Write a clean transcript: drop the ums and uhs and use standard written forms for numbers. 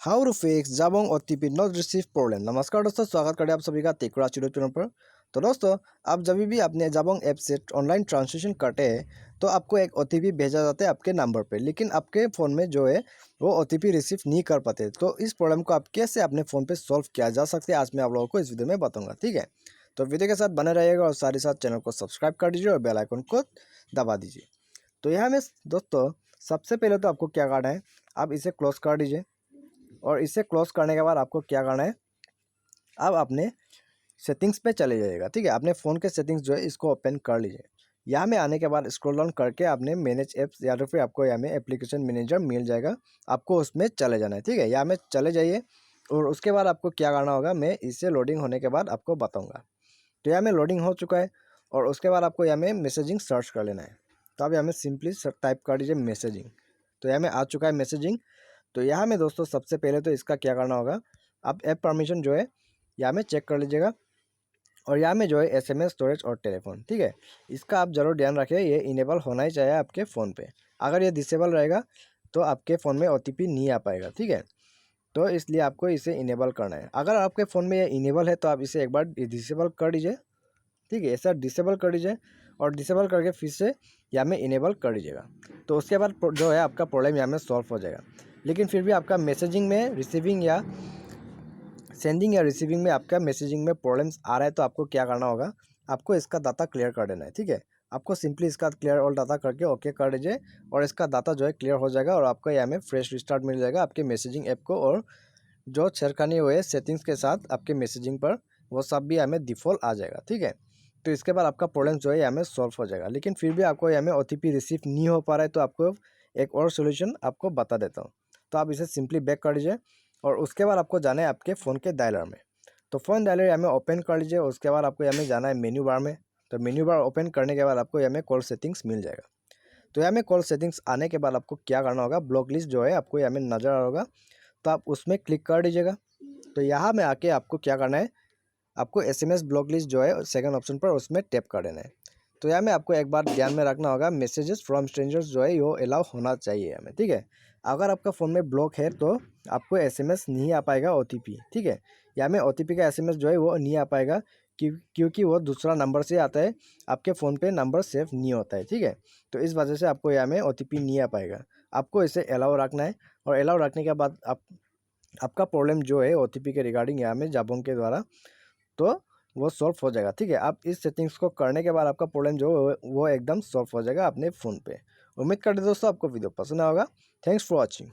How to fix Jabong OTP not receive problem. नमस्कार दोस्तों, स्वागत करें आप सभी का तेकरा चिरो चैनल पर। तो दोस्तों, आप जब भी अपने जाबोंग ऐप से ऑनलाइन ट्रांजेक्शन करते हैं तो आपको एक ओटीपी भेजा जाता है आपके नंबर पे, लेकिन आपके फ़ोन में जो है वो ओटीपी रिसीव नहीं कर पाते। तो इस प्रॉब्लम को आप कैसे अपने फ़ोन पे सॉल्व किया जा सकता है, आज मैं आप लोगों को इस वीडियो में बताऊँगा। ठीक है, तो वीडियो के साथ बने रहिएगा और साथ ही साथ चैनल को सब्सक्राइब कर दीजिए और बेल आइकन को दबा दीजिए। तो यहाँ में दोस्तों सबसे पहले तो आपको क्या करना है, आप इसे क्लोज कर दीजिए। और इसे क्लोज करने के बाद आपको क्या करना है, अब अपने सेटिंग्स पे चले जाइएगा। ठीक है, अपने फ़ोन के सेटिंग्स जो है इसको ओपन कर लीजिए। यहाँ में आने के बाद स्क्रॉल डाउन करके आपने मैनेज ऐप्स या तो फिर आपको यहाँ में एप्लीकेशन मैनेजर मिल जाएगा, आपको उसमें चले जाना है। ठीक है, यहाँ में चले जाइए और उसके बाद आपको क्या करना होगा मैं इसे लोडिंग होने के बाद आपको बताऊँगा। तो यहाँ में लोडिंग हो चुका है और उसके बाद आपको यहाँ में मैसेजिंग सर्च कर लेना है। तो आप यहाँ में सिंपली टाइप कर दीजिए मैसेजिंग। तो यहाँ में आ चुका है मैसेजिंग। तो यहाँ में दोस्तों सबसे पहले तो इसका क्या करना होगा, आप ऐप परमिशन जो है यहाँ में चेक कर लीजिएगा और यहाँ में जो है एसएमएस स्टोरेज और टेलीफोन। ठीक है, इसका आप ज़रूर ध्यान रखिए, ये इनेबल होना ही चाहिए आपके फ़ोन पे। अगर ये डिसेबल रहेगा तो आपके फ़ोन में ओटीपी नहीं आ पाएगा। ठीक है, तो इसलिए आपको इसे इनेबल करना है। अगर आपके फ़ोन में ये इनेबल है तो आप इसे एक बार डिसेबल कर दीजिए। ठीक है, ऐसा डिसेबल कर दीजिए और डिसेबल करके फिर से यहाँ में इनेबल कर दीजिएगा। तो उसके बाद जो है आपका प्रॉब्लम यहाँ में सॉल्व हो जाएगा। लेकिन फिर भी आपका मैसेजिंग में रिसीविंग या सेंडिंग या रिसीविंग में आपका मैसेजिंग में प्रॉब्लम्स आ रहा है तो आपको क्या करना होगा, आपको इसका डाटा क्लियर कर देना है। ठीक है, आपको सिंपली इसका क्लियर ऑल डाटा करके ओके कर दीजिए और इसका डाटा जो है क्लियर हो जाएगा और आपको यहाँ में फ्रेश रिस्टार्ट मिल जाएगा आपके मैसेजिंग ऐप को। और जो छेड़खानी हुए सेटिंग्स के साथ आपके मैसेजिंग पर वो सब भी हमें डिफ़ॉल्ट आ जाएगा। ठीक है, तो इसके बाद आपका प्रॉब्लम जो है यहाँ में सॉल्व हो जाएगा। लेकिन फिर भी आपको यहाँ में ओटीपी रिसीव नहीं हो पा रहा है तो आपको एक और सोल्यूशन आपको बता देता हूँ। तो आप इसे सिंपली बैक कर लीजिए और उसके बाद आपको जाना है आपके फ़ोन के डायलर में। तो फ़ोन डायलर यहाँ में ओपन कर लीजिए। उसके बाद आपको यहाँ में जाना है मेन्यू बार में। तो मेन्यू बार ओपन करने के बाद आपको यहाँ में कॉल सेटिंग्स मिल जाएगा। तो यहाँ में कॉल सेटिंग्स आने के बाद आपको क्या करना होगा, ब्लॉक लिस्ट जो है आपको यहाँ में नज़र आ रहा होगा, तो आप उसमें क्लिक कर दीजिएगा। तो यहाँ में आके आपको क्या करना है, आपको एसएमएस ब्लॉक लिस्ट जो है सेकंड ऑप्शन पर उसमें टैप कर देना है। तो यहाँ में आपको एक बार ध्यान में रखना होगा, मैसेजेस फ्रॉम स्ट्रेंजर्स जो है वो अलाउ होना चाहिए हमें। ठीक है, अगर आपका फ़ोन में ब्लॉक है तो आपको एसएमएस नहीं आ पाएगा ओटीपी। ठीक है, यहाँ में ओटीपी का एसएमएस जो है वो नहीं आ पाएगा क्योंकि वो दूसरा नंबर से आता है, आपके फ़ोन पे नंबर सेव नहीं होता है। ठीक है, तो इस वजह से आपको यहाँ में ओटीपी नहीं आ पाएगा। आपको इसे अलाउ रखना है और अलाउ रखने के बाद आपका प्रॉब्लम जो है ओटीपी के रिगार्डिंग यहाँ में जाबोंग के द्वारा तो वो सॉल्व हो जाएगा। ठीक है, आप इस सेटिंग्स को करने के बाद आपका प्रॉब्लम जो वो एकदम सॉल्व हो जाएगा अपने फ़ोन पे। उम्मीद करते दोस्तों आपको वीडियो पसंद आएगा। Thanks for watching.